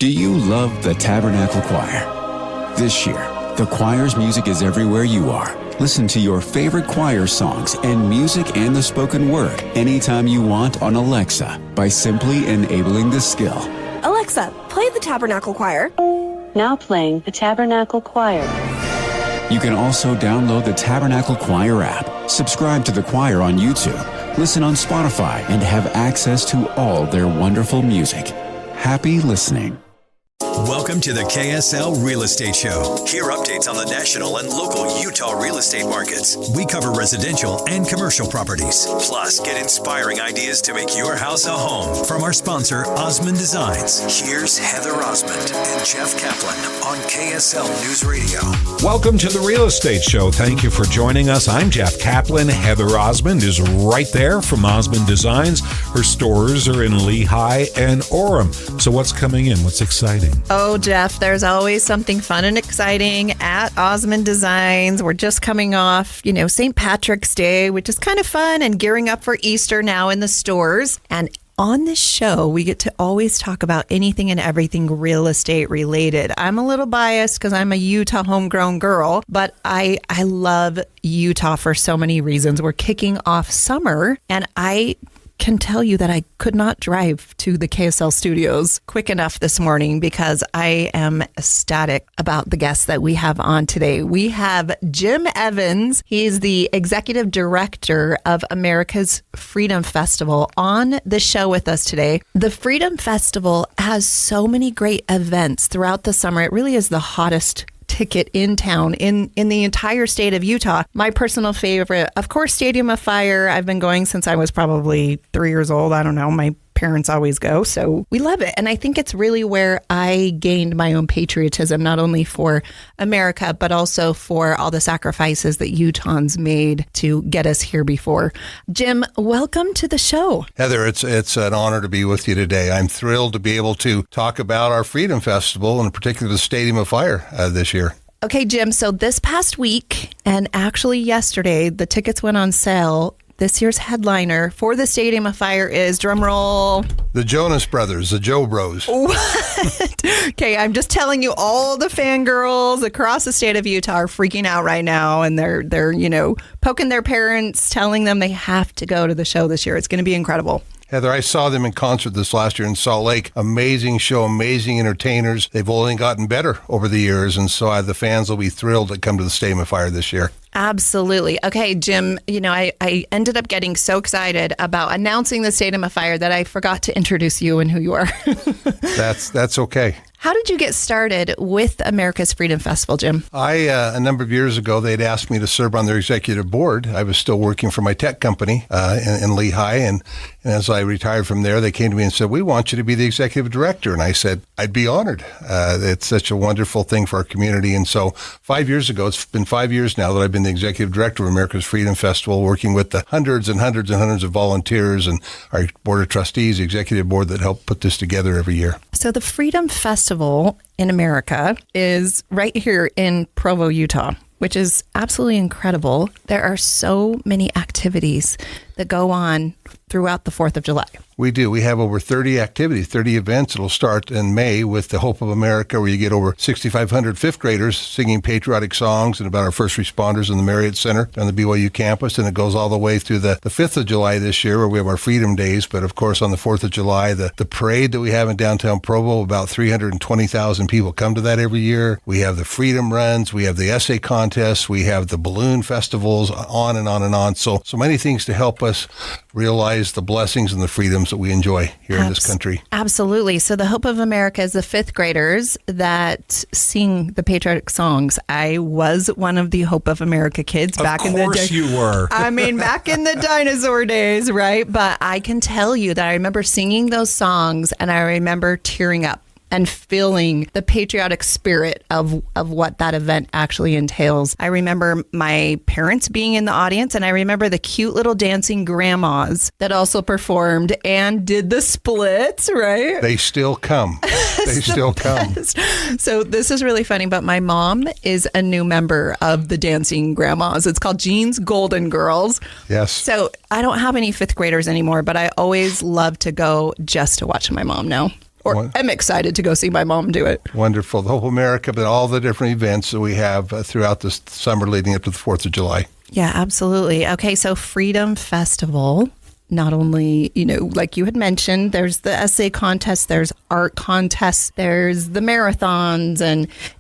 Do you love the Tabernacle Choir? This year, the choir's music is everywhere you are. Listen to your favorite choir songs and music and the spoken word anytime you want on Alexa by simply enabling the skill. Alexa, play the Tabernacle Choir. Now playing the Tabernacle Choir. You can also download the Tabernacle Choir app, subscribe to the choir on YouTube, listen on Spotify, and have access to all their wonderful music. Happy listening. Welcome to the KSL Real Estate Show. Hear updates on the national and local Utah real estate markets. We cover residential and commercial properties. Plus, get inspiring ideas to make your house a home from our sponsor, Osmond Designs. Here's Heather Osmond and Jeff Caplan on KSL News Radio. Welcome to the Real Estate Show. Thank you for joining us. I'm Jeff Caplan. Heather Osmond is right there from Osmond Designs. Her stores are in Lehigh and Orem. So what's coming in? What's exciting? Oh, Jeff, there's always something fun and exciting at Osmond Designs. We're just coming off, St. Patrick's Day, which is kind of fun, and gearing up for Easter now in the stores. And on this show, we get to always talk about anything and everything real estate related. I'm a little biased because I'm a Utah homegrown girl, but I love Utah for so many reasons. We're kicking off summer, and I can tell you that I could not drive to the KSL studios quick enough this morning because I am ecstatic about the guests that we have on today. We have Jim Evans. He's the executive director of America's Freedom Festival on the show with us today. The Freedom Festival has so many great events throughout the summer. It really is the hottest ticket in town in the entire state of Utah. My personal favorite, of course, Stadium of Fire. I've been going since I was probably 3 years old. I don't know. My parents always go, so we love it. And I think it's really where I gained my own patriotism, not only for America, but also for all the sacrifices that Utahns made to get us here before. Jim, welcome to the show. Heather, it's an honor to be with you today. I'm thrilled to be able to talk about our Freedom Festival, and in particular the Stadium of Fire this year. Okay, Jim, so this past week, and actually yesterday, the tickets went on sale. This year's headliner for the Stadium of Fire is, drumroll, the Jonas Brothers, the Joe Bros. What? Okay, I'm just telling you, all the fangirls across the state of Utah are freaking out right now, and they're poking their parents, telling them they have to go to the show this year. It's going to be incredible. Heather, I saw them in concert this last year in Salt Lake. Amazing show, amazing entertainers. They've only gotten better over the years, and so the fans will be thrilled to come to the Stadium of Fire this year. Absolutely. Okay, Jim, I ended up getting so excited about announcing the Stadium of Fire that I forgot to introduce you and who you are. That's okay. How did you get started with America's Freedom Festival, Jim? A number of years ago, they'd asked me to serve on their executive board. I was still working for my tech company in Lehigh, and as I retired from there, they came to me and said, "We want you to be the executive director." And I said, "I'd be honored. It's such a wonderful thing for our community." And so 5 years ago, it's been 5 years now that I've been the executive director of America's Freedom Festival, working with the hundreds and hundreds and hundreds of volunteers and our board of trustees, the executive board that help put this together every year. So the Freedom Festival in America is right here in Provo, Utah, which is absolutely incredible. There are so many activities that go on throughout the 4th of July. We do. We have over 30 activities, 30 events. It'll start in May with the Hope of America, where you get over 6,500 fifth graders singing patriotic songs and about our first responders in the Marriott Center on the BYU campus. And it goes all the way through the 5th of July this year, where we have our Freedom Days. But of course, on the 4th of July, the parade that we have in downtown Provo, about 320,000 people come to that every year. We have the Freedom Runs. We have the essay contests. We have the balloon festivals, on and on and on. So many things to help us realize the blessings and the freedoms that we enjoy here in this country. Absolutely. So the Hope of America is the fifth graders that sing the patriotic songs. I was one of the Hope of America kids back in the day. Of course you were. I mean, back in the dinosaur days, right? But I can tell you that I remember singing those songs and I remember tearing up and feeling the patriotic spirit of what that event actually entails. I remember my parents being in the audience, and I remember the cute little dancing grandmas that also performed and did the splits, right? They still come. They still come. So this is really funny, but my mom is a new member of the Dancing Grandmas. It's called Jean's Golden Girls. Yes. So I don't have any fifth graders anymore, but I always love to go just to watch my mom now. or am excited to go see my mom do it. Wonderful. The Hope America, but all the different events that we have throughout this summer leading up to the 4th of July. Yeah, absolutely. Okay, so Freedom Festival. Not only, like you had mentioned, there's the essay contest, there's art contests, there's the marathons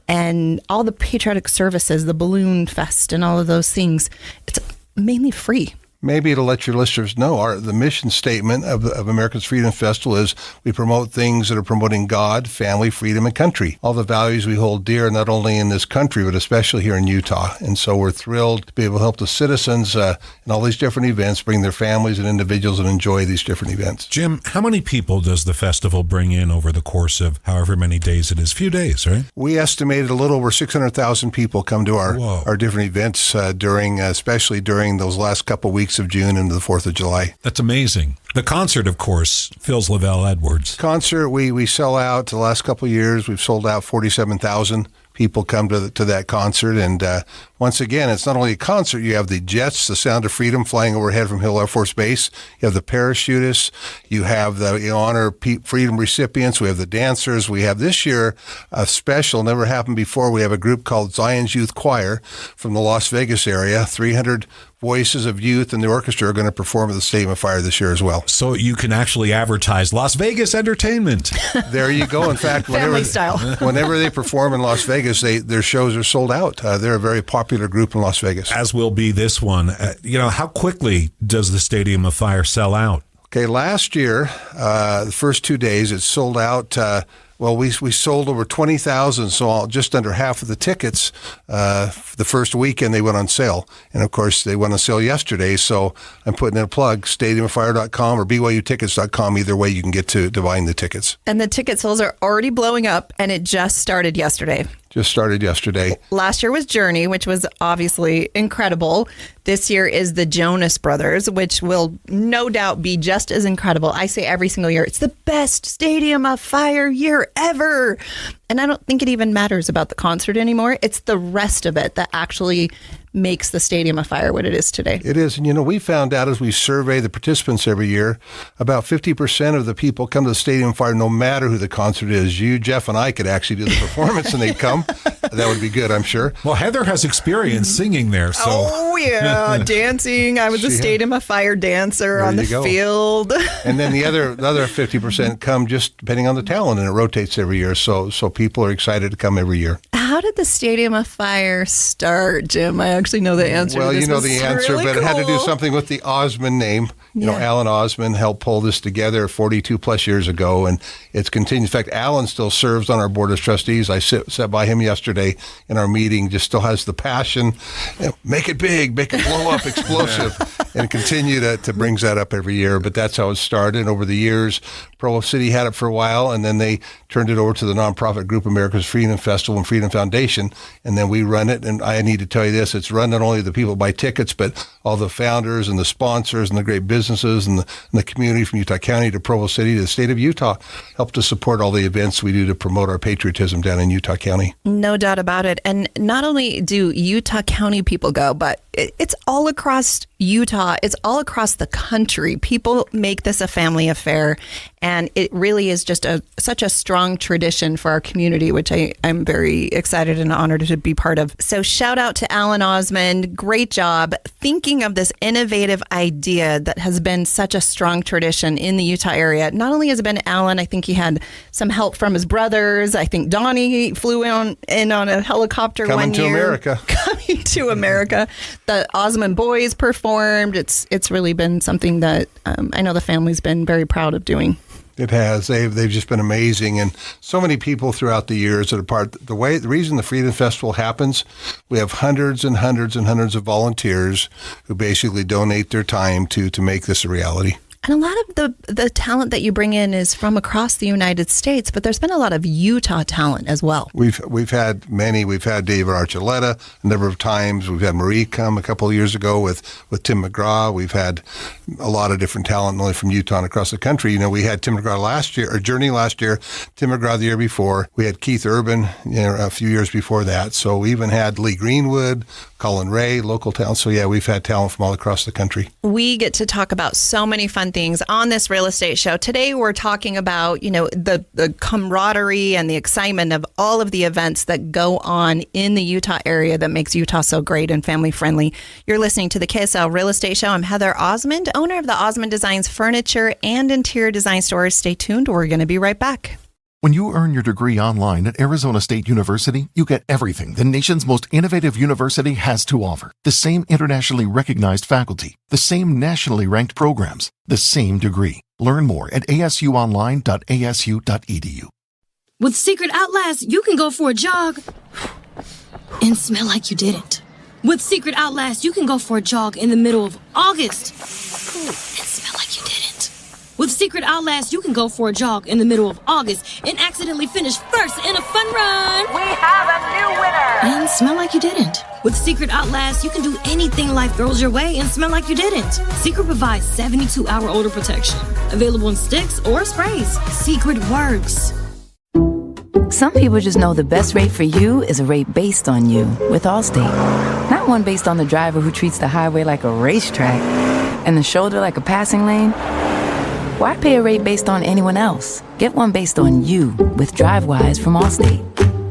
and all the patriotic services, the balloon fest and all of those things. It's mainly free. Maybe to let your listeners know, the mission statement of America's Freedom Festival is we promote things that are promoting God, family, freedom, and country. All the values we hold dear, not only in this country, but especially here in Utah. And so we're thrilled to be able to help the citizens in all these different events, bring their families and individuals and enjoy these different events. Jim, how many people does the festival bring in over the course of however many days it is? Few days, right? We estimated a little over 600,000 people come to our different events especially during those last couple weeks of June into the 4th of July. That's amazing. The concert, of course, fills Lavelle Edwards. Concert, we sell out. The last couple of years, we've sold out 47,000 people come to that concert. And once again, it's not only a concert. You have the jets, the Sound of Freedom, flying overhead from Hill Air Force Base. You have the parachutists. You have the honor freedom recipients. We have the dancers. We have this year a special, never happened before. We have a group called Zion's Youth Choir from the Las Vegas area. 300 voices of youth and the orchestra are going to perform at the Stadium of Fire this year as well. So you can actually advertise Las Vegas entertainment. There you go. In fact, whenever they perform in Las Vegas, their shows are sold out. They're a very popular group in Las Vegas. As will be this one. How quickly does the Stadium of Fire sell out? Okay, last year, the first 2 days, it sold out. We sold over 20,000, so just under half of the tickets the first weekend they went on sale. And, of course, they went on sale yesterday, so I'm putting in a plug, stadiumoffire.com or byutickets.com. Either way, you can get to buying the tickets. And the ticket sales are already blowing up, and it just started yesterday. Just started yesterday. Last year was Journey, which was obviously incredible. This year is the Jonas Brothers, which will no doubt be just as incredible. I say every single year, it's the best Stadium of Fire year ever. And I don't think it even matters about the concert anymore. It's the rest of it that actually makes the Stadium of Fire what it is today. It is. And, we found out as we survey the participants every year, about 50% of the people come to the Stadium of Fire no matter who the concert is. You, Jeff, and I could actually do the performance and they'd come. That would be good, I'm sure. Well, Heather has experience singing there. So. Oh, yeah. Dancing. I was a Stadium of Fire dancer on the field. And then the other 50% come just depending on the talent, and it rotates every year. So people are excited to come every year. How did the Stadium of Fire start, Jim? I actually know the answer. Well, you know the answer, really but cool. It had to do something with the Osmond name. Alan Osmond helped pull this together 42 plus years ago, and it's continued. In fact, Alan still serves on our board of trustees. I sat by him yesterday in our meeting, just still has the passion. Make it big, make it blow up, explosive, and continue to brings that up every year. But that's how it started. And over the years, Provo City had it for a while, and then they turned it over to the nonprofit group America's Freedom Festival and Freedom Foundation, and then we run it. And I need to tell you this, it's run not only the people who buy tickets, but all the founders and the sponsors and the great businesses and the community from Utah County to Provo City to the state of Utah help to support all the events we do to promote our patriotism down in Utah County. No doubt about it. And not only do Utah County people go, but it's all across Utah. It's all across the country. People make this a family affair. And it really is just such a strong tradition for our community, which I'm very excited and honored to be part of. So shout out to Alan Osmond. Great job thinking of this innovative idea that has been such a strong tradition in the Utah area. Not only has it been Alan, I think he had some help from his brothers. I think Donnie flew in on a helicopter one year. Coming to America. The Osmond boys performed. It's really been something that I know the family's been very proud of doing. It has. They've just been amazing, and so many people throughout the years that are part. The reason the Freedom Festival happens, we have hundreds and hundreds and hundreds of volunteers who basically donate their time to make this a reality. And a lot of the talent that you bring in is from across the United States, but there's been a lot of Utah talent as well. We've had many. We've had David Archuleta a number of times. We've had Marie come a couple of years ago with Tim McGraw. We've had a lot of different talent, not only from Utah and across the country. We had Tim McGraw last year, or Journey last year, Tim McGraw the year before. We had Keith Urban a few years before that. So we even had Lee Greenwood, Colin Ray, local talent. So yeah, we've had talent from all across the country. We get to talk about so many fun fun things on this real estate show. Today, we're talking about, the camaraderie and the excitement of all of the events that go on in the Utah area that makes Utah so great and family friendly. You're listening to the KSL Real Estate Show. I'm Heather Osmond, owner of the Osmond Designs Furniture and Interior Design Stores. Stay tuned. We're going to be right back. When you earn your degree online at Arizona State University, you get everything the nation's most innovative university has to offer. The same internationally recognized faculty, the same nationally ranked programs, the same degree. Learn more at asuonline.asu.edu. With Secret Outlast, you can go for a jog and smell like you didn't. With Secret Outlast, you can go for a jog in the middle of August and smell like you didn't. With Secret Outlast, you can go for a jog in the middle of August and accidentally finish first in a fun run. We have a new winner! And smell like you didn't. With Secret Outlast, you can do anything life throws your way and smell like you didn't. Secret provides 72-hour odor protection. Available in sticks or sprays. Secret works. Some people just know the best rate for you is a rate based on you with Allstate. Not one based on the driver who treats the highway like a racetrack and the shoulder like a passing lane. Why pay a rate based on anyone else? Get one based on you with DriveWise from Allstate.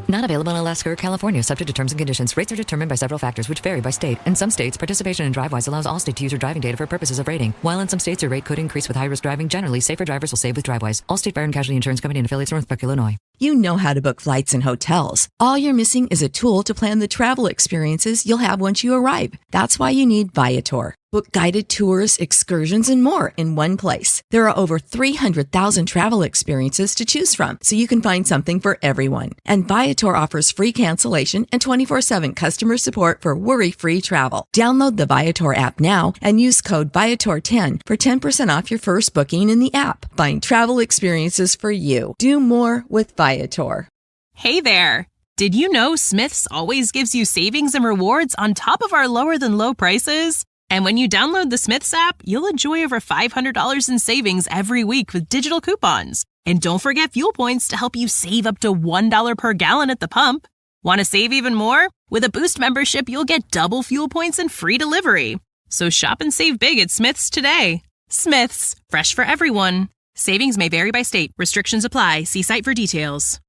Not available in Alaska or California, subject to terms and conditions. Rates are determined by several factors, which vary by state. In some states, participation in DriveWise allows Allstate to use your driving data for purposes of rating. While in some states, your rate could increase with high-risk driving. Generally, safer drivers will save with DriveWise. Allstate Fire and Casualty Insurance Company and affiliates, Northbrook, Illinois. You know how to book flights and hotels. All you're missing is a tool to plan the travel experiences you'll have once you arrive. That's why you need Viator. Book guided tours, excursions, and more in one place. There are over 300,000 travel experiences to choose from, so you can find something for everyone. And Viator offers free cancellation and 24/7 customer support for worry-free travel. Download the Viator app now and use code Viator10 for 10% off your first booking in the app. Find travel experiences for you. Do more with Viator. Hey there! Did you know Smith's always gives you savings and rewards on top of our lower-than-low prices? And when you download the Smith's app, you'll enjoy over $500 in savings every week with digital coupons. And don't forget fuel points to help you save up to $1 per gallon at the pump. Want to save even more? With a Boost membership, you'll get double fuel points and free delivery. So shop and save big at Smith's today. Smith's, fresh for everyone. Savings may vary by state. Restrictions apply. See site for details.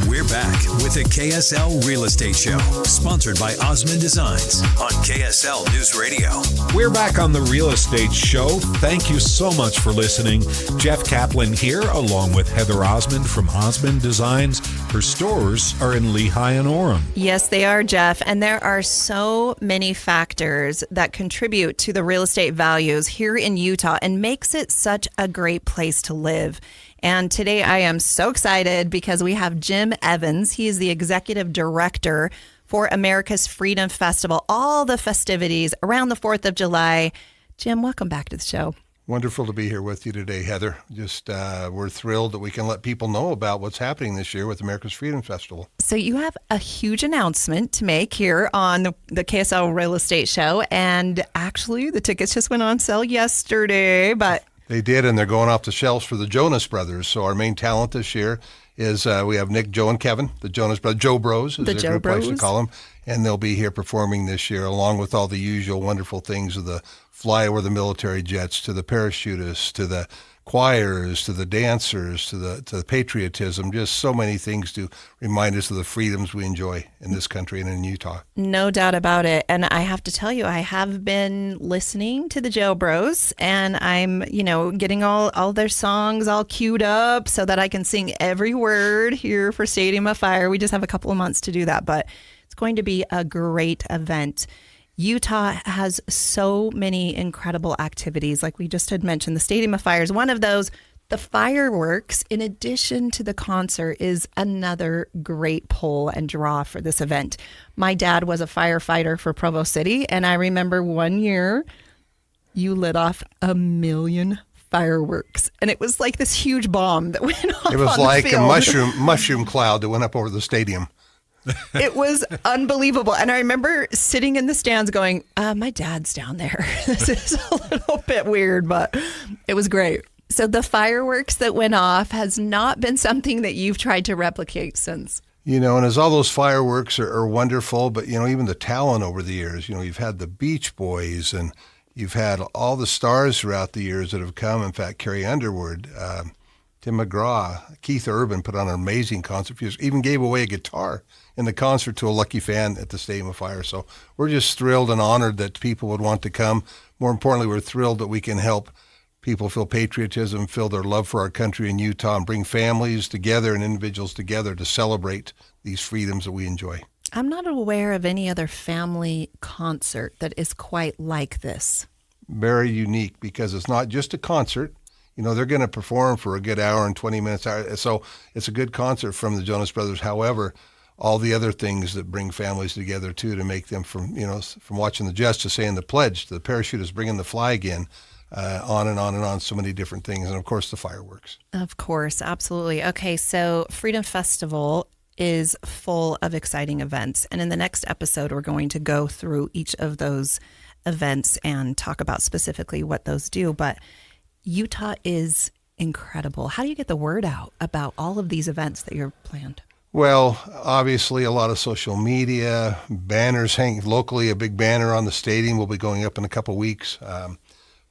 We're back with the KSL Real Estate Show, sponsored by Osmond Designs on KSL News Radio. We're back on the Real Estate Show. Thank you so much for listening. Jeff Caplan here, along with Heather Osmond from Osmond Designs. Her stores are in Lehigh and Orem. Yes, they are, Jeff. And there are so many factors that contribute to the real estate values here in Utah and makes it such a great place to live. And today I am so excited because we have Jim Evans. He is the executive director for America's Freedom Festival, all the festivities around the 4th of July. Jim, welcome back to the show. Wonderful to be here with you today, Heather. Just we're thrilled that we can let people know about what's happening this year with America's Freedom Festival. So you have a huge announcement to make here on the KSL Real Estate Show. And actually, the tickets just went on sale yesterday, but... They did, and they're going off the shelves for the Jonas Brothers. So our main talent this year is we have Nick, Joe, and Kevin, the Jonas Brothers, Joe Bros, is a good place to call them. And they'll be here performing this year, along with all the usual wonderful things of the fly over the military jets, to the parachutists, to the choirs, to the dancers, to the patriotism, just so many things to remind us of the freedoms we enjoy in this country and in Utah. No doubt about it. And I have to tell you, I have been listening to the Joe Bros, and I'm, getting all their songs all queued up so that I can sing every word here for Stadium of Fire. We just have a couple of months to do that, but it's going to be a great event. Utah has so many incredible activities. Like we just had mentioned, the Stadium of Fire is one of those. The fireworks, in addition to the concert, is another great pull and draw for this event. My dad was a firefighter for Provo City, and I remember one year you lit off 1 million fireworks, and it was like this huge bomb that went off. It was on like the field. a mushroom cloud that went up over the stadium. It was unbelievable. And I remember sitting in the stands going, my dad's down there. This is a little bit weird, but it was great. So the fireworks that went off has not been something that you've tried to replicate since. And as all those fireworks are wonderful, but, even the talent over the years, you've had the Beach Boys and, You've had all the stars throughout the years that have come. In fact, Carrie Underwood, Tim McGraw, Keith Urban put on an amazing concert. He even gave away a guitar in the concert to a lucky fan at the Stadium of Fire. So we're just thrilled and honored that people would want to come. More importantly, we're thrilled that we can help people feel patriotism, feel their love for our country in Utah, and bring families together and individuals together to celebrate these freedoms that we enjoy. I'm not aware of any other family concert that is quite like this. Very unique because it's not just a concert. You know, they're going to perform for a good hour and 20 minutes. So it's a good concert from the Jonas Brothers. However, all the other things that bring families together, too, to make them from watching the Jets to saying the pledge, to the parachutists bringing the flag in, on and on and on, so many different things. And, of course, the fireworks. Of course, absolutely. Okay, so Freedom Festival is full of exciting events. And in the next episode, we're going to go through each of those events and talk about specifically what those do. But Utah is incredible. How do you get the word out about all of these events that you're planned? Well, obviously a lot of social media, banners hang locally. A big banner on the stadium will be going up in a couple of weeks.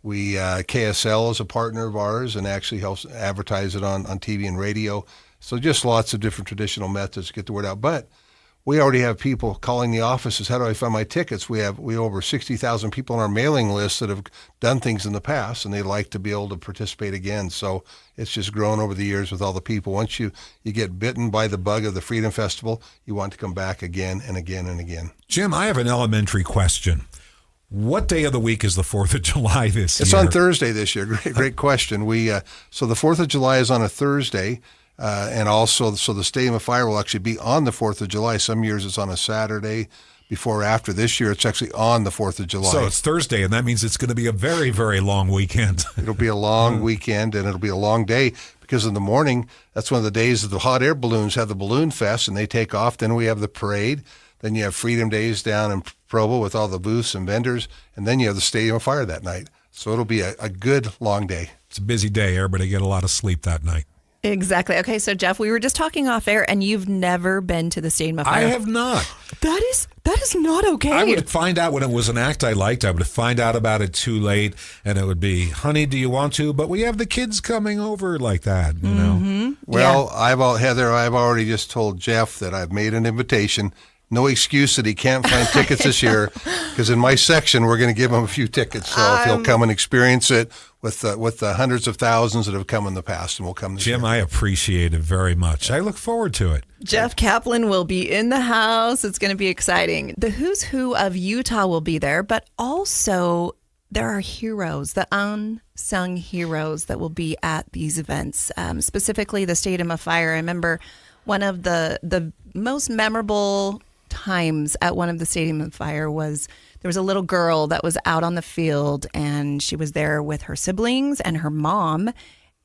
KSL is a partner of ours and actually helps advertise it on TV and radio. So just lots of different traditional methods to get the word out. But we already have people calling the offices. How do I find my tickets? We over 60,000 people on our mailing list that have done things in the past, and they'd like to be able to participate again. So it's just grown over the years with all the people. Once you get bitten by the bug of the Freedom Festival, you want to come back again and again and again. Jim, I have an elementary question. What day of the week is the 4th of July this year? It's on Thursday this year. Great question. So the 4th of July is on a Thursday. And also, so the Stadium of Fire will actually be on the 4th of July. Some years it's on a Saturday before or after. This year it's actually on the 4th of July. So it's Thursday, and that means it's going to be a very, very long weekend. It'll be a long weekend, and it'll be a long day because in the morning, that's one of the days that the hot air balloons have the Balloon Fest, and they take off. Then we have the parade. Then you have Freedom Days down in Provo with all the booths and vendors. And then you have the Stadium of Fire that night. So it'll be a good, long day. It's a busy day. Everybody get a lot of sleep that night. Exactly. Okay, so Jeff, we were just talking off air, and you've never been to the Stadium of Fire. I have not. That is not okay. I would find out when it was an act I liked. I would find out about it too late, and it would be, honey, do you want to? But we have the kids coming over like that, you know. Well, yeah. Heather, I've already just told Jeff that I've made an invitation. No excuse that he can't find tickets this year, because in my section we're going to give him a few tickets. So if he'll come and experience it with the hundreds of thousands that have come in the past, and will come this year. Jim, I appreciate it very much. I look forward to it. Jeff Caplan will be in the house. It's going to be exciting. The who's who of Utah will be there, but also there are heroes, the unsung heroes that will be at these events, specifically the Stadium of Fire. I remember one of the most memorable times at one of the Stadium of Fire was there was a little girl that was out on the field, and she was there with her siblings and her mom,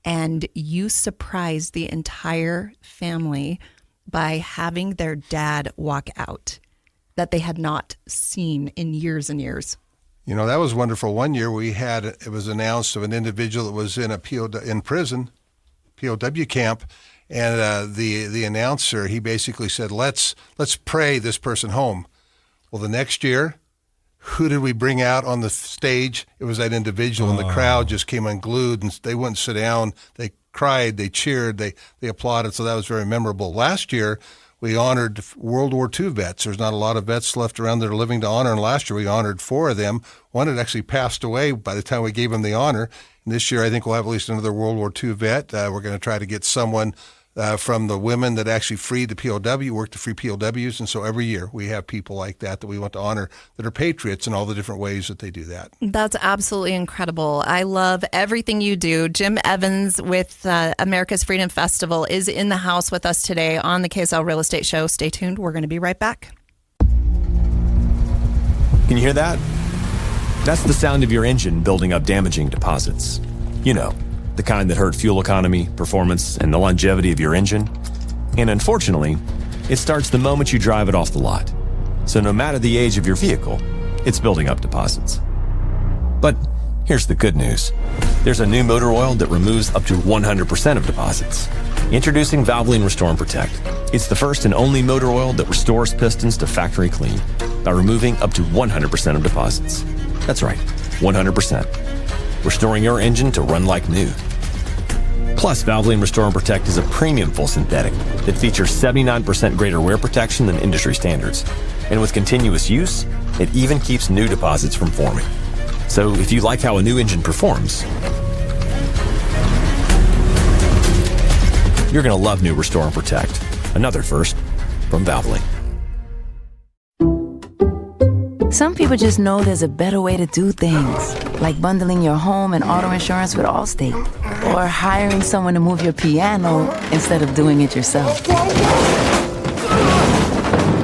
and you surprised the entire family by having their dad walk out that they had not seen in years and years. You know, that was wonderful. One year it was announced of an individual that was in prison, POW camp. And the announcer, he basically said, let's pray this person home. Well, the next year, who did we bring out on the stage? It was that individual, and the crowd just came unglued, and they wouldn't sit down. They cried, they cheered, they applauded, so that was very memorable. Last year, we honored World War II vets. There's not a lot of vets left around that are living to honor, and last year we honored 4 of them. One had actually passed away by the time we gave him the honor. And this year, I think we'll have at least another World War II vet. We're going to try to get someone from the women that actually freed the POW, worked to free POWs. And so every year we have people like that we want to honor that are patriots in all the different ways that they do that. That's absolutely incredible. I love everything you do. Jim Evans with America's Freedom Festival is in the house with us today on the KSL Real Estate Show. Stay tuned. We're going to be right back. Can you hear that? That's the sound of your engine building up damaging deposits. You know, the kind that hurt fuel economy, performance, and the longevity of your engine. And unfortunately, it starts the moment you drive it off the lot. So no matter the age of your vehicle, it's building up deposits. But here's the good news. There's a new motor oil that removes up to 100% of deposits. Introducing Valvoline Restore and Protect. It's the first and only motor oil that restores pistons to factory clean by removing up to 100% of deposits. That's right, 100%, restoring your engine to run like new. Plus, Valvoline Restore and Protect is a premium full synthetic that features 79% greater wear protection than industry standards. And with continuous use, it even keeps new deposits from forming. So if you like how a new engine performs, you're going to love new Restore and Protect. Another first from Valvoline. Some people just know there's a better way to do things, like bundling your home and auto insurance with Allstate, or hiring someone to move your piano instead of doing it yourself.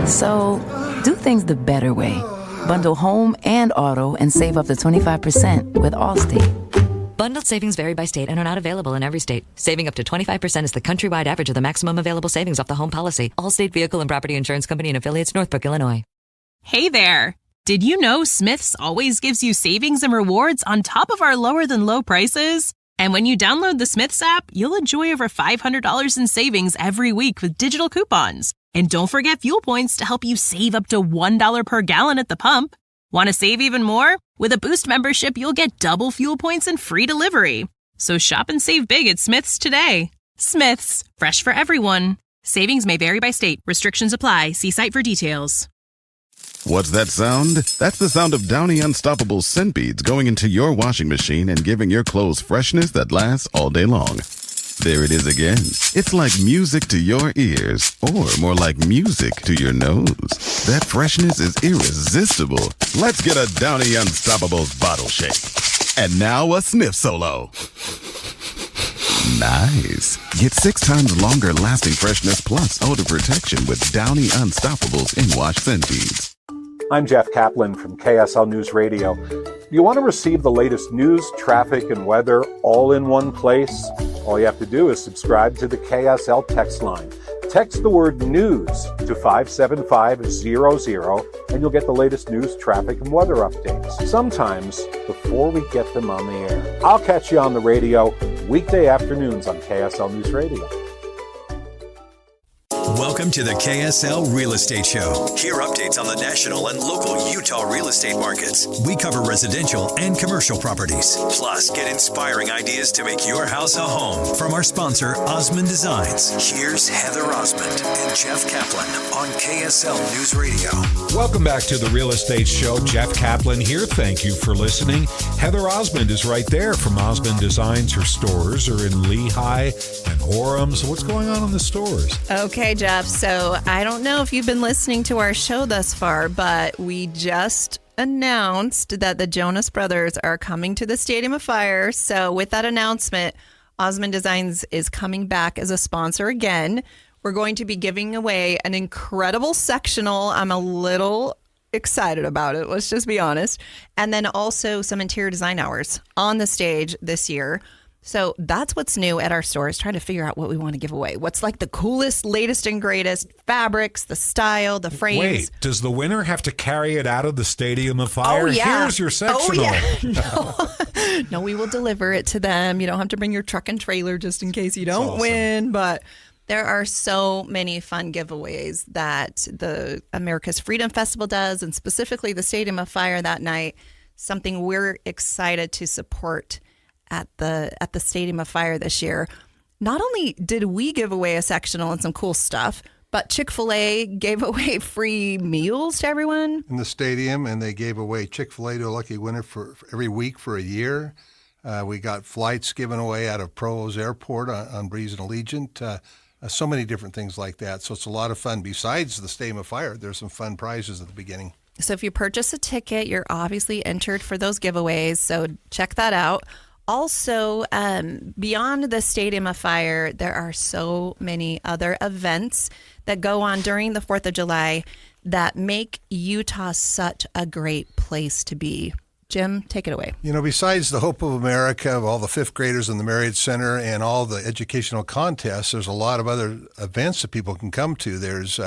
So, do things the better way. Bundle home and auto and save up to 25% with Allstate. Bundled savings vary by state and are not available in every state. Saving up to 25% is the countrywide average of the maximum available savings off the home policy. Allstate Vehicle and Property Insurance Company and affiliates, Northbrook, Illinois. Hey there! Did you know Smith's always gives you savings and rewards on top of our lower than low prices? And when you download the Smith's app, you'll enjoy over $500 in savings every week with digital coupons. And don't forget fuel points to help you save up to $1 per gallon at the pump. Want to save even more? With a Boost membership, you'll get double fuel points and free delivery. So shop and save big at Smith's today. Smith's, fresh for everyone. Savings may vary by state. Restrictions apply. See site for details. What's that sound? That's the sound of Downy Unstoppable scent beads going into your washing machine and giving your clothes freshness that lasts all day long. There it is again. It's like music to your ears, or more like music to your nose. That freshness is irresistible. Let's get a Downy Unstoppables bottle shake. And now a sniff solo. Nice. Get 6 times longer lasting freshness plus odor protection with Downy Unstoppables in-wash scent beads. I'm Jeff Caplan from KSL News Radio. You want to receive the latest news, traffic, and weather all in one place? All you have to do is subscribe to the KSL text line. Text the word news to 57500 and you'll get the latest news, traffic, and weather updates, sometimes before we get them on the air. I'll catch you on the radio weekday afternoons on KSL News Radio. Welcome to the KSL Real Estate Show. Hear updates on the national and local Utah real estate markets. We cover residential and commercial properties. Plus, get inspiring ideas to make your house a home from our sponsor, Osmond Designs. Here's Heather Osmond and Jeff Caplan on KSL News Radio. Welcome back to the Real Estate Show. Jeff Caplan here. Thank you for listening. Heather Osmond is right there from Osmond Designs. Her stores are in Lehigh and Orem. So what's going on in the stores? Okay, Jeff. So I don't know if you've been listening to our show thus far, but we just announced that the Jonas Brothers are coming to the Stadium of Fire. So with that announcement, Osmond Designs is coming back as a sponsor again. We're going to be giving away an incredible sectional. I'm a little excited about it. Let's just be honest. And then also some interior design hours on the stage this year. So that's what's new at our stores, trying to figure out what we want to give away. What's like the coolest, latest and greatest fabrics, the style, the frames. Wait, does the winner have to carry it out of the Stadium of Fire? Oh, yeah. Here's your sectional. Oh, yeah. No, we will deliver it to them. You don't have to bring your truck and trailer just in case you don't win. But there are so many fun giveaways that the America's Freedom Festival does, and specifically the Stadium of Fire that night, something we're excited to support at the Stadium of Fire this year. Not only did we give away a sectional and some cool stuff, but Chick-fil-A gave away free meals to everyone in the stadium, and they gave away Chick-fil-A to a lucky winner for every week for a year. We got flights given away out of Provo's airport on Breeze and Allegiant. So many different things like that. So it's a lot of fun. Besides the Stadium of Fire, there's some fun prizes at the beginning. So if you purchase a ticket, you're obviously entered for those giveaways. So check that out. Also, beyond the Stadium of Fire, there are so many other events that go on during the 4th of July that make Utah such a great place to be. Jim, take it away. You know, besides the Hope of America, of all the fifth graders in the Marriott Center and all the educational contests, there's a lot of other events that people can come to. There's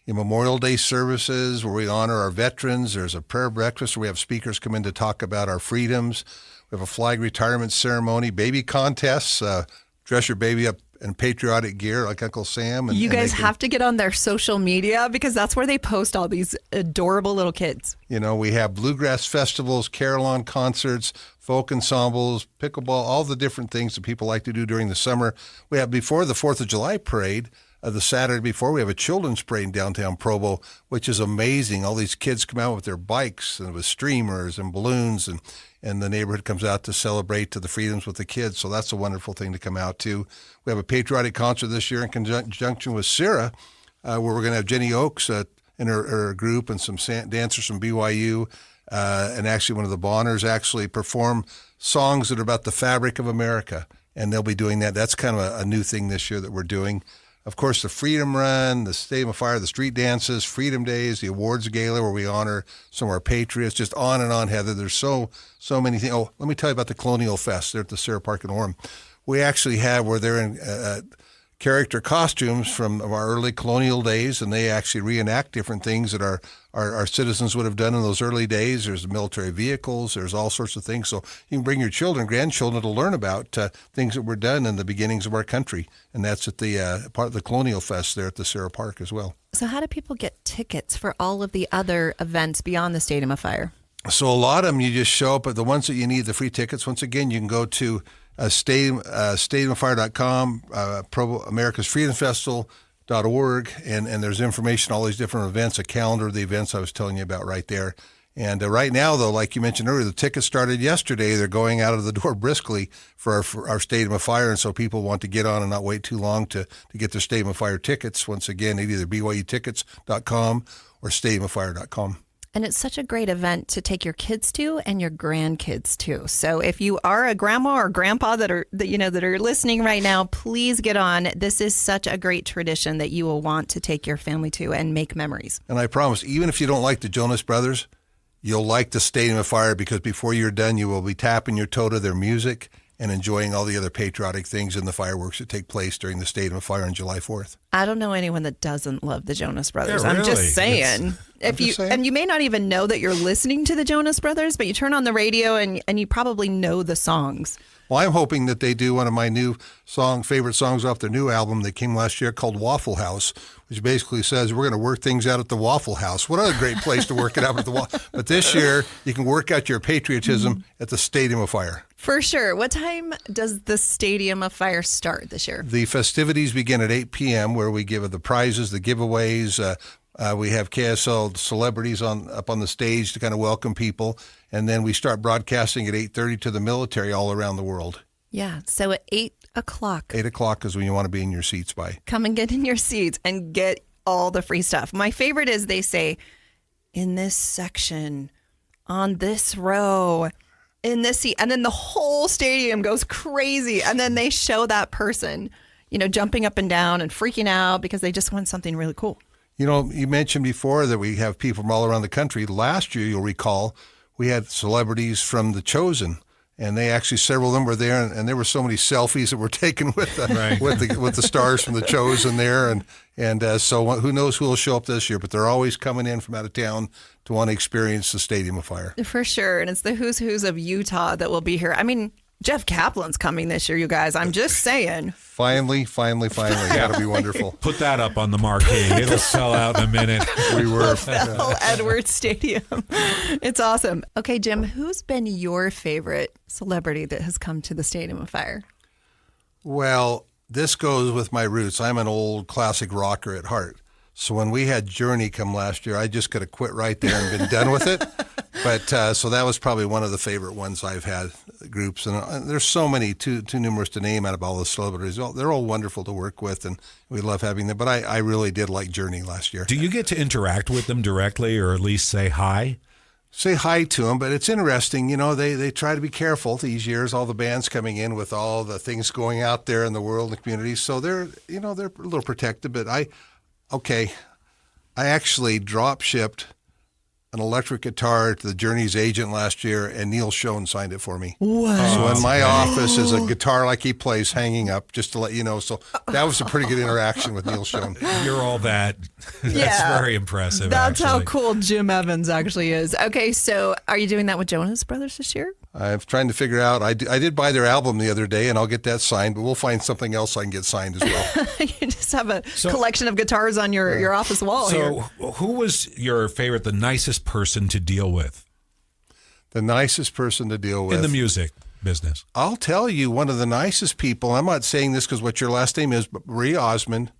Memorial Day services where we honor our veterans. There's a prayer breakfast where we have speakers come in to talk about our freedoms. We have a flag retirement ceremony, baby contests, dress your baby up and patriotic gear like Uncle Sam. And, you guys have to get on their social media because that's where they post all these adorable little kids. We have bluegrass festivals, carillon concerts, folk ensembles, pickleball, all the different things that people like to do during the summer. We have before the 4th of July parade, the Saturday before, we have a children's parade in downtown Provo, which is amazing. All these kids come out with their bikes and with streamers and balloons, and the neighborhood comes out to celebrate to the freedoms with the kids. So that's a wonderful thing to come out to. We have a patriotic concert this year in conjunction with Sarah, where we're going to have Jenny Oakes in her group and some dancers from BYU, and actually one of the Bonners actually perform songs that are about the fabric of America, and they'll be doing that. That's kind of a new thing this year that we're doing. Of course, the Freedom Run, the Stadium of Fire, the street dances, Freedom Days, the awards gala where we honor some of our patriots, just on and on, Heather. There's so many things. Oh, let me tell you about the Colonial Fest there at the Sarah Park in Orem. We actually have where they're in character costumes from our early colonial days, and they actually reenact different things that our citizens would have done in those early days. There's military vehicles. There's all sorts of things. So you can bring your children, grandchildren to learn about things that were done in the beginnings of our country. And that's at the part of the Colonial Fest there at the Sarah Park as well. So how do people get tickets for all of the other events beyond the Stadium of Fire? So a lot of them, you just show up, but the ones that you need the free tickets, once again, you can go to stadiumoffire.com, Provo America's Freedom Festival.org, and there's information, all these different events, a calendar of the events I was telling you about right there. And right now, though, like you mentioned earlier, the tickets started yesterday. They're going out of the door briskly for our Stadium of Fire, and so people want to get on and not wait too long to get their Stadium of Fire tickets. Once again, at either BYUtickets.com or stadiumoffire.com. And it's such a great event to take your kids to and your grandkids to. So if you are a grandma or grandpa that are listening right now, please get on. This is such a great tradition that you will want to take your family to and make memories. And I promise, even if you don't like the Jonas Brothers, you'll like the Stadium of Fire, because before you're done, you will be tapping your toe to their music and enjoying all the other patriotic things and the fireworks that take place during the Stadium of Fire on July 4th. I don't know anyone that doesn't love the Jonas Brothers. Yeah, I'm really. just saying. And you may not even know that you're listening to the Jonas Brothers, but you turn on the radio and you probably know the songs. Well, I'm hoping that they do one of my new favorite songs off their new album that came last year called Waffle House, which basically says we're going to work things out at the Waffle House. What a great place to work it out at the Waffle. But this year, you can work out your patriotism at the Stadium of Fire. For sure. What time does the Stadium of Fire start this year? The festivities begin at 8 p.m., where we give the prizes, the giveaways. We have KSL celebrities up on the stage to kind of welcome people. And then we start broadcasting at 8:30 to the military all around the world. Yeah. So at 8 o'clock. 8 o'clock is when you want to be in your seats by. Come and get in your seats and get all the free stuff. My favorite is they say, in this section, on this row, in this seat. And then the whole stadium goes crazy. And then they show that person, jumping up and down and freaking out because they just won something really cool. You mentioned before that we have people from all around the country. Last year, you'll recall, we had celebrities from The Chosen, and several of them were there, and there were so many selfies that were taken with the stars from The Chosen there, and so who knows who will show up this year? But they're always coming in from out of town to want to experience the Stadium of Fire. For sure, and it's the who's who's of Utah that will be here. I mean, Jeff Caplan's coming this year, you guys. I'm just saying. Finally. That'll be wonderful. Put that up on the marquee. It'll sell out in a minute. We were. Bell Edwards Stadium. It's awesome. Okay, Jim, who's been your favorite celebrity that has come to the Stadium of Fire? Well, this goes with my roots. I'm an old classic rocker at heart. So when we had Journey come last year, I just could have quit right there and been done with it. But so that was probably one of the favorite ones I've had, groups. And there's so many, too numerous to name out of all the celebrities. They're all wonderful to work with, and we love having them. But I really did like Journey last year. Do you get to interact with them directly, or at least say hi? Say hi to them, but it's interesting. They try to be careful these years, all the bands coming in with all the things going out there in the world and the community. So they're a little protected. But I actually drop shipped an electric guitar to the Journey's agent last year, and Neil Schoen signed it for me. Wow. So in my office is a guitar like he plays hanging up, just to let you know. So that was a pretty good interaction with Neil Schoen. You're all that. That's very impressive. That's how cool Jim Evans actually is. Okay, so are you doing that with Jonas Brothers this year? I'm trying to figure out. I did buy their album the other day, and I'll get that signed, but we'll find something else I can get signed as well. You just have a collection of guitars on your office wall here. So who was your favorite, the nicest person to deal with? The nicest person to deal with? In the music business. I'll tell you, one of the nicest people, I'm not saying this because what your last name is, but Marie Osmond,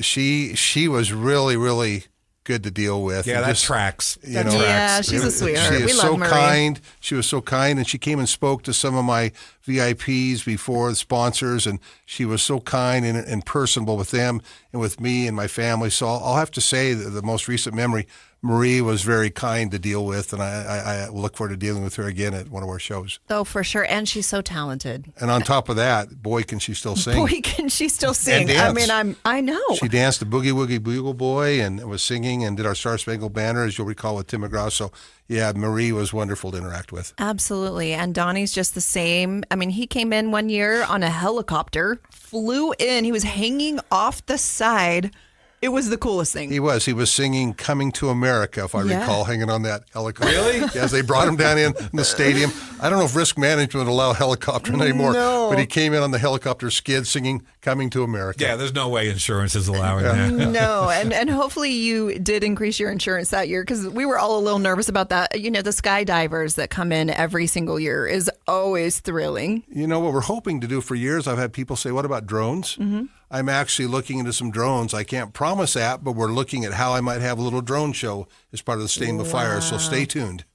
she was really, really good to deal with. Yeah, that tracks. Yeah, she's a sweetheart. She We is love so Marie. kind. She was so kind, and she came and spoke to some of my VIPs before, the sponsors, and she was so kind and personable with them and with me and my family. So I'll have to say that the most recent memory, Marie was very kind to deal with, and I look forward to dealing with her again at one of our shows. Oh, for sure. And she's so talented. And on top of that, boy, can she still sing. Boy, can she still sing. And I dance. mean, I know. She danced the Boogie Woogie Bugle Boy and was singing and did our Star Spangled Banner, as you'll recall, with Tim McGraw. So, yeah, Marie was wonderful to interact with. Absolutely. And Donnie's just the same. I mean, he came in one year on a helicopter, flew in. He was hanging off the side. It was the coolest thing. He was singing Coming to America, if I recall, hanging on that helicopter. Really? Yes, they brought him down in the stadium. I don't know if risk management would allow helicoptering anymore, but he came in on the helicopter skid singing Coming to America. Yeah, there's no way insurance is allowing that. No, and hopefully you did increase your insurance that year because we were all a little nervous about that. You know, the skydivers that come in every single year is always thrilling. You know, what we're hoping to do for years, I've had people say, what about drones? Mm-hmm. I'm actually looking into some drones. I can't promise that, but we're looking at how I might have a little drone show as part of the Stadium of Fire, so stay tuned.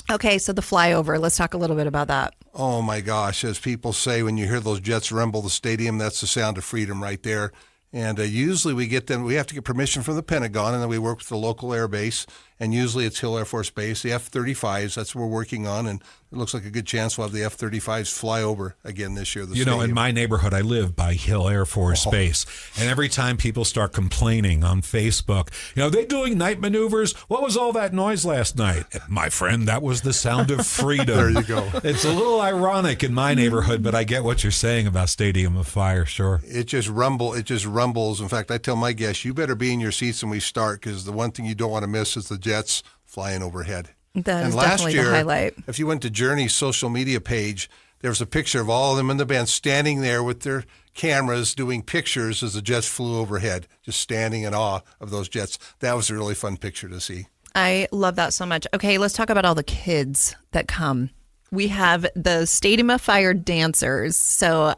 Okay, so the flyover, let's talk a little bit about that. Oh my gosh, as people say, when you hear those jets rumble the stadium, that's the sound of freedom right there. And usually we have to get permission from the Pentagon, and then we work with the local air base, and usually it's Hill Air Force Base, the F-35s, that's what we're working on, and it looks like a good chance we'll have the F-35s fly over again this year. You know, in my neighborhood, I live by Hill Air Force Base, and every time people start complaining on Facebook, they're doing night maneuvers. What was all that noise last night? My friend, that was the sound of freedom. There you go. It's a little ironic in my neighborhood, but I get what you're saying about Stadium of Fire, sure. It just rumbles. In fact, I tell my guests, you better be in your seats when we start, because the one thing you don't want to miss is the jets flying overhead. That is last definitely year, the highlight. If you went to Journey's social media page, there was a picture of all of them in the band standing there with their cameras doing pictures as the jets flew overhead, just standing in awe of those jets. That was a really fun picture to see. I love that so much. Okay, let's talk about all the kids that come. We have the Stadium of Fire dancers. So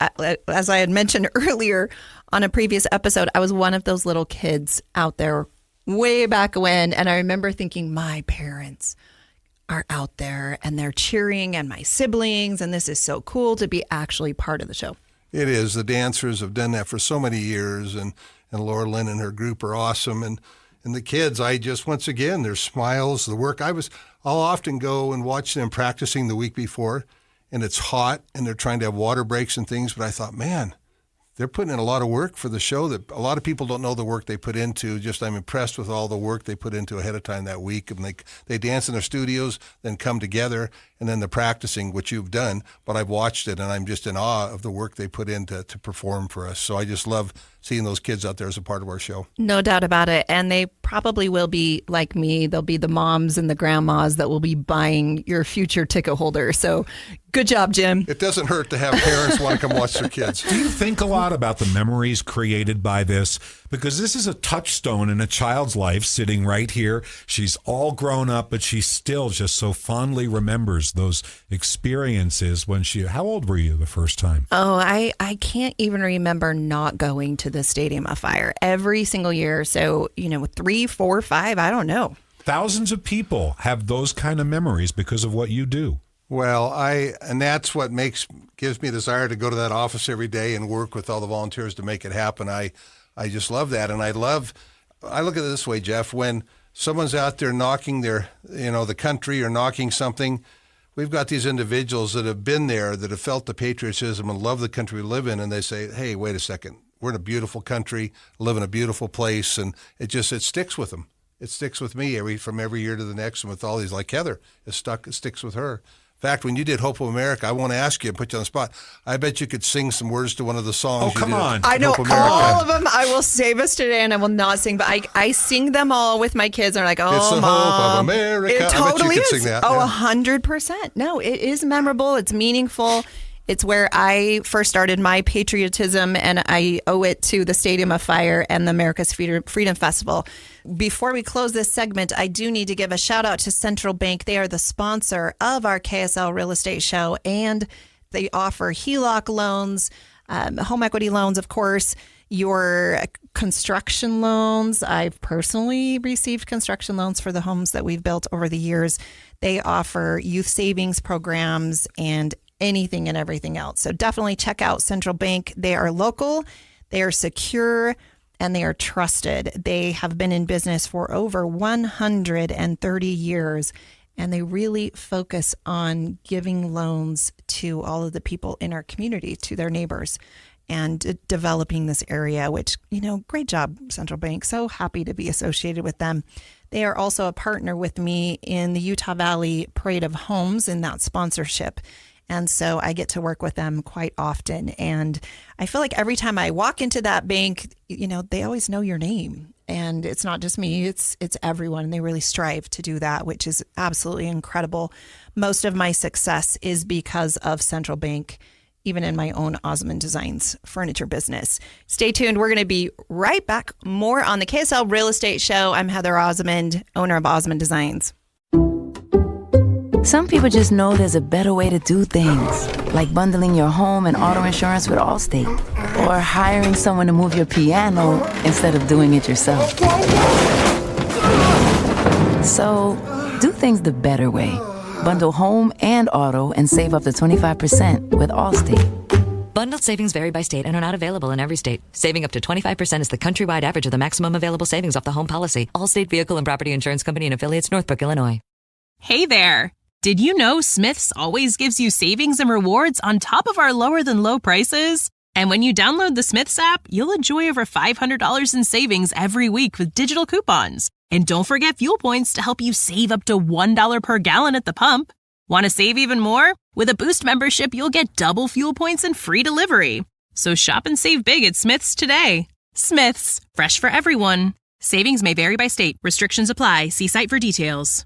as I had mentioned earlier on a previous episode, I was one of those little kids out there way back when. And I remember thinking, my parents are out there and they're cheering, and my siblings, and this is so cool to be actually part of the show. It is. The dancers have done that for so many years, and Laura Lynn and her group are awesome. And the kids, once again, their smiles, the work. I'll often go and watch them practicing the week before, and it's hot, and they're trying to have water breaks and things. But I thought, man, they're putting in a lot of work for the show that a lot of people don't know the work they put into. I'm impressed with all the work they put into ahead of time that week. And they dance in their studios, then come together, and then the practicing, which you've done. But I've watched it, and I'm just in awe of the work they put in to perform for us. So I just love seeing those kids out there as a part of our show. No doubt about it. And they probably will be like me. They'll be the moms and the grandmas that will be buying your future ticket holder. So good job, Jim. It doesn't hurt to have parents want to come watch their kids. Do you think a lot about the memories created by this? Because this is a touchstone in a child's life sitting right here. She's all grown up, but she still just so fondly remembers those experiences when how old were you the first time? Oh, I can't even remember not going to the Stadium of Fire every single year. So, 3, 4, 5, I don't know. Thousands of people have those kind of memories because of what you do. Well, and that's what gives me a desire to go to that office every day and work with all the volunteers to make it happen. I just love that. And I look at it this way, Jeff, when someone's out there knocking the country or knocking something, we've got these individuals that have been there, that have felt the patriotism and love the country we live in. And they say, hey, wait a second. We're in a beautiful country, live in a beautiful place. And it sticks with them. It sticks with me from every year to the next. And with all these, like Heather, it sticks with her. In fact, when you did Hope of America, I won't ask you and put you on the spot. I bet you could sing some words to one of the songs you come did. on. I know Hope of America. all of them. I will save us today, and I will not sing, but I sing them all with my kids. And they're like, oh, It's the Mom. hope of America. It I bet totally you could is. sing that. Oh, Yeah. 100%. No, it is memorable. It's meaningful. It's where I first started my patriotism, and I owe it to the Stadium of Fire and the America's Freedom Festival. Before we close this segment, I do need to give a shout out to Central Bank. They are the sponsor of our KSL Real Estate Show, and they offer HELOC loans, home equity loans, of course, your construction loans. I've personally received construction loans for the homes that we've built over the years. They offer youth savings programs and anything and everything else. So definitely check out Central Bank. They are local, they are secure, and they are trusted. They have been in business for over 130 years, and they really focus on giving loans to all of the people in our community, to their neighbors, and developing this area, which, great job, Central Bank. So happy to be associated with them. They are also a partner with me in the Utah Valley Parade of Homes in that sponsorship. And so I get to work with them quite often. And I feel like every time I walk into that bank, they always know your name. And it's not just me, it's everyone. And they really strive to do that, which is absolutely incredible. Most of my success is because of Central Bank, even in my own Osmond Designs furniture business. Stay tuned. We're going to be right back. More on the KSL Real Estate Show. I'm Heather Osmond, owner of Osmond Designs. Some people just know there's a better way to do things, like bundling your home and auto insurance with Allstate, or hiring someone to move your piano instead of doing it yourself. So, do things the better way. Bundle home and auto and save up to 25% with Allstate. Bundled savings vary by state and are not available in every state. Saving up to 25% is the countrywide average of the maximum available savings off the home policy. Allstate Vehicle and Property Insurance Company and affiliates, Northbrook, Illinois. Hey there! Did you know Smith's always gives you savings and rewards on top of our lower than low prices? And when you download the Smith's app, you'll enjoy over $500 in savings every week with digital coupons. And don't forget fuel points to help you save up to $1 per gallon at the pump. Want to save even more? With a Boost membership, you'll get double fuel points and free delivery. So shop and save big at Smith's today. Smith's, fresh for everyone. Savings may vary by state. Restrictions apply. See site for details.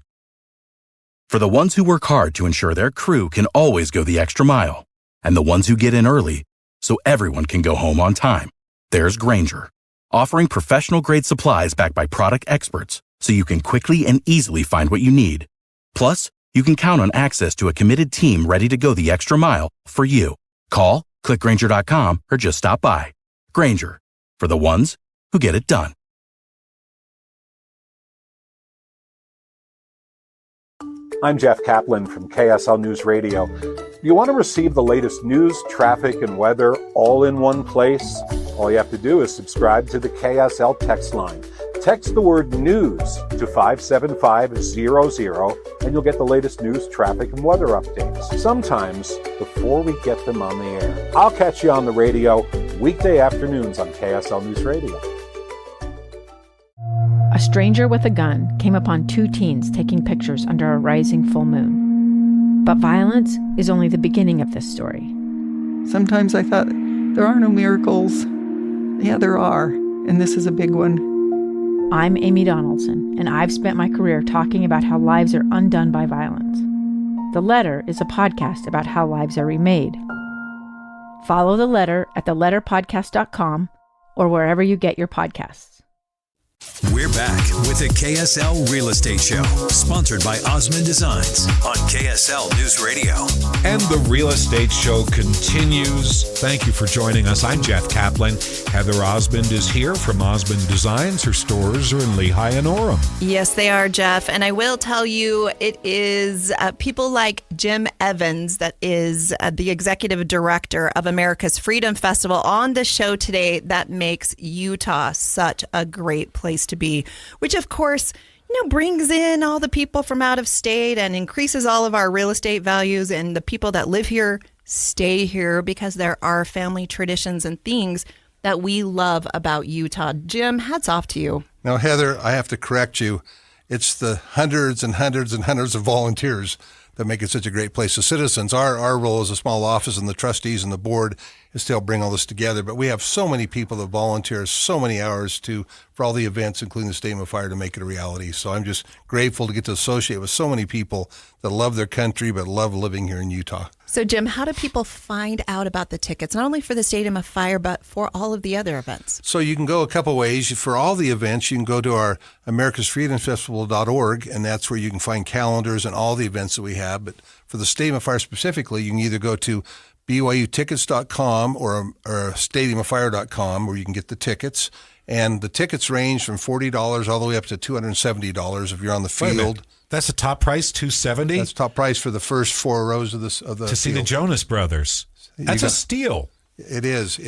For the ones who work hard to ensure their crew can always go the extra mile, and the ones who get in early so everyone can go home on time, there's Grainger, offering professional-grade supplies backed by product experts so you can quickly and easily find what you need. Plus, you can count on access to a committed team ready to go the extra mile for you. Call, click Grainger.com, or just stop by. Grainger, for the ones who get it done. I'm Jeff Caplan from KSL News Radio. You want to receive the latest news, traffic, and weather all in one place? All you have to do is subscribe to the KSL text line. Text the word news to 57500 and you'll get the latest news, traffic, and weather updates, sometimes before we get them on the air. I'll catch you on the radio weekday afternoons on KSL News Radio. A stranger with a gun came upon two teens taking pictures under a rising full moon. But violence is only the beginning of this story. Sometimes I thought, there are no miracles. Yeah, there are, and this is a big one. I'm Amy Donaldson, and I've spent my career talking about how lives are undone by violence. The Letter is a podcast about how lives are remade. Follow The Letter at theletterpodcast.com or wherever you get your podcasts. We're back with the KSL Real Estate Show, sponsored by Osmond Designs on KSL News Radio. And the Real Estate Show continues. Thank you for joining us. I'm Jeff Caplan. Heather Osmond is here from Osmond Designs. Her stores are in Lehigh and Orem. Yes, they are, Jeff. And I will tell you, it is people like Jim Evans that is the executive director of America's Freedom Festival on the show today that makes Utah such a great place to be, which of course, brings in all the people from out of state and increases all of our real estate values, and the people that live here stay here because there are family traditions and things that we love about Utah. Jim, hats off to you. Now, Heather, I have to correct you. It's the hundreds and hundreds and hundreds of volunteers that make it such a great place. The citizens, our role as a small office and the trustees and the board is to help bring all this together. But we have so many people that volunteer so many hours for all the events, including the Stadium of Fire, to make it a reality. So I'm just grateful to get to associate with so many people that love their country but love living here in Utah. So, Jim, how do people find out about the tickets, not only for the Stadium of Fire, but for all of the other events? So you can go a couple ways. For all the events, you can go to our americasfreedomfestival.org, and that's where you can find calendars and all the events that we have. But for the Stadium of Fire specifically, you can either go to BYUtickets.com or stadiumoffire.com, where you can get the tickets. And the tickets range from $40 all the way up to $270 if you're on the field. That's the top price, $270? That's top price for the first 4 rows of the to see the Jonas Brothers. That's a steal. It is.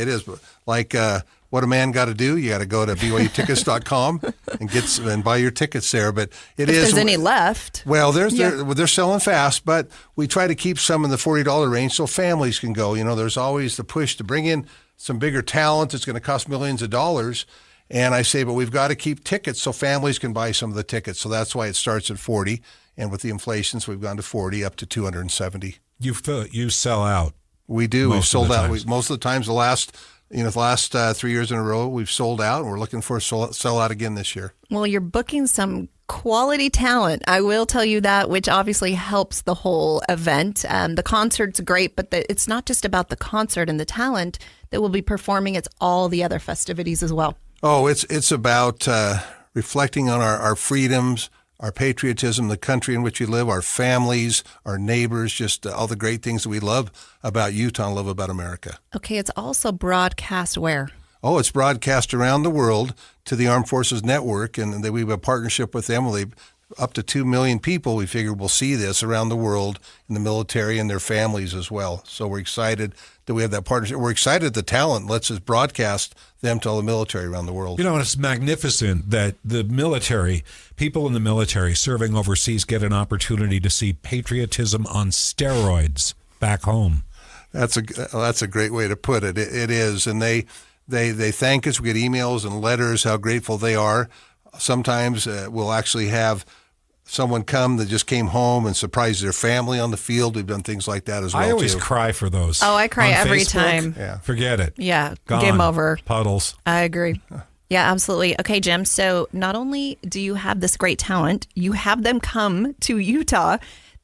Like what a man got to do, you got to go to BYUtickets.com and buy your tickets there. But if there's any left. Well, they're selling fast, but we try to keep some in the $40 range so families can go. You know, there's always the push to bring in some bigger talent. It's going to cost millions of dollars. And I say, but we've got to keep tickets so families can buy some of the tickets. So that's why it starts at 40. And with the inflation, so we've gone to 40 up to 270. You sell out. We do. We've sold out. Most of the times, the last 3 years in a row, we've sold out, and we're looking for a sell out again this year. Well, you're booking some quality talent. I will tell you that, which obviously helps the whole event. The concert's great, but it's not just about the concert and the talent that will be performing. It's all the other festivities as well. Oh, it's about reflecting on our freedoms, our patriotism, the country in which we live, our families, our neighbors, just all the great things that we love about Utah and love about America. Okay, it's also broadcast where? Oh, it's broadcast around the world to the Armed Forces Network, and we have a partnership with them. Up to 2 million people, we figure, will see this around the world in the military and their families as well. So we're excited that we have that partnership. We're excited the talent lets us broadcast them to all the military around the world. You know, it's magnificent that the military, people in the military serving overseas get an opportunity to see patriotism on steroids back home. That's a great way to put it. It is, and they thank us. We get emails and letters how grateful they are. Sometimes we'll actually have someone come that just came home and surprised their family on the field. We've done things like that as well. I always cry for those. Oh, I cry on every Facebook, time. Yeah. Forget it. Yeah, Gone. game over. Puddles. I agree. Yeah, absolutely. Okay, Jim, so not only do you have this great talent, you have them come to Utah,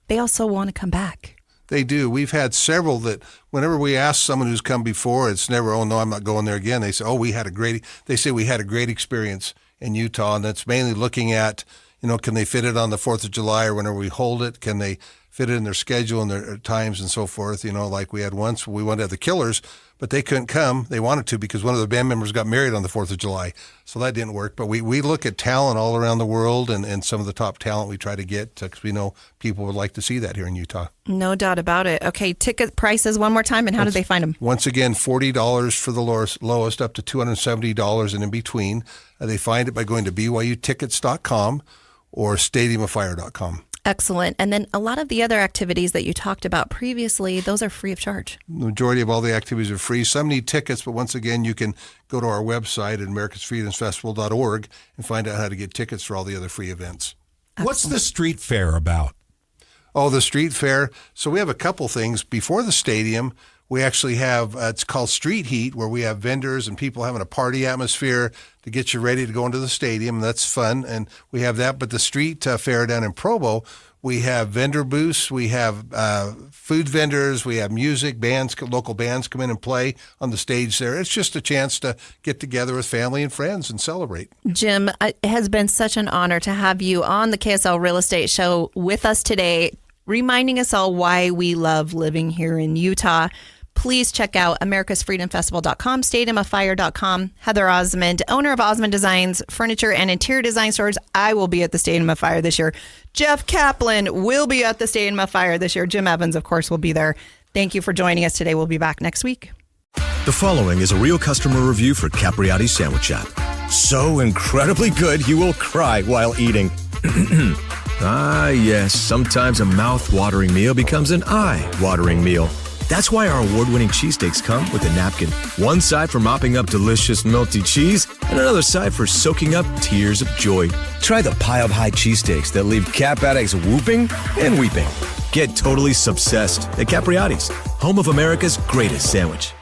they also want to come back. They do. We've had several that whenever we ask someone who's come before, it's never, oh, no, I'm not going there again. They say, oh, we had a great experience in Utah, and that's mainly looking at, can they fit it on the 4th of July or whenever we hold it? Can they fit it in their schedule and their times and so forth? Like we had once, we wanted to have the Killers, but they couldn't come. They wanted to because one of the band members got married on the 4th of July. So that didn't work. But we look at talent all around the world and some of the top talent we try to get because we know people would like to see that here in Utah. No doubt about it. Okay, ticket prices one more time, and how do they find them? Once again, $40 for the lowest up to $270 and in between. They find it by going to BYUtickets.com or stadiumoffire.com. Excellent. And then a lot of the other activities that you talked about previously, those are free of charge. The majority of all the activities are free. Some need tickets, but once again, you can go to our website at americasfreedomfestival.org and find out how to get tickets for all the other free events. Excellent. What's the street fair about? Oh, the street fair. So we have a couple things. Before the stadium, we actually have, it's called Street Heat, where we have vendors and people having a party atmosphere to get you ready to go into the stadium. And that's fun. And we have that. But the street fair down in Provo, we have vendor booths, we have food vendors, we have music, bands, local bands come in and play on the stage there. It's just a chance to get together with family and friends and celebrate. Jim, it has been such an honor to have you on the KSL Real Estate Show with us today, reminding us all why we love living here in Utah. Please check out americasfreedomfestival.com, stadiumoffire.com. Heather Osmond, owner of Osmond Designs, furniture and interior design stores. I will be at the Stadium of Fire this year. Jeff Caplan will be at the Stadium of Fire this year. Jim Evans, of course, will be there. Thank you for joining us today. We'll be back next week. The following is a real customer review for Capriati's Sandwich Shop. So incredibly good, you will cry while eating. Ah, yes, sometimes a mouth-watering meal becomes an eye-watering meal. That's why our award-winning cheesesteaks come with a napkin. One side for mopping up delicious melty cheese, and another side for soaking up tears of joy. Try the pile-high cheesesteaks that leave Cap addicts whooping and weeping. Get totally subsessed at Capriati's, home of America's greatest sandwich.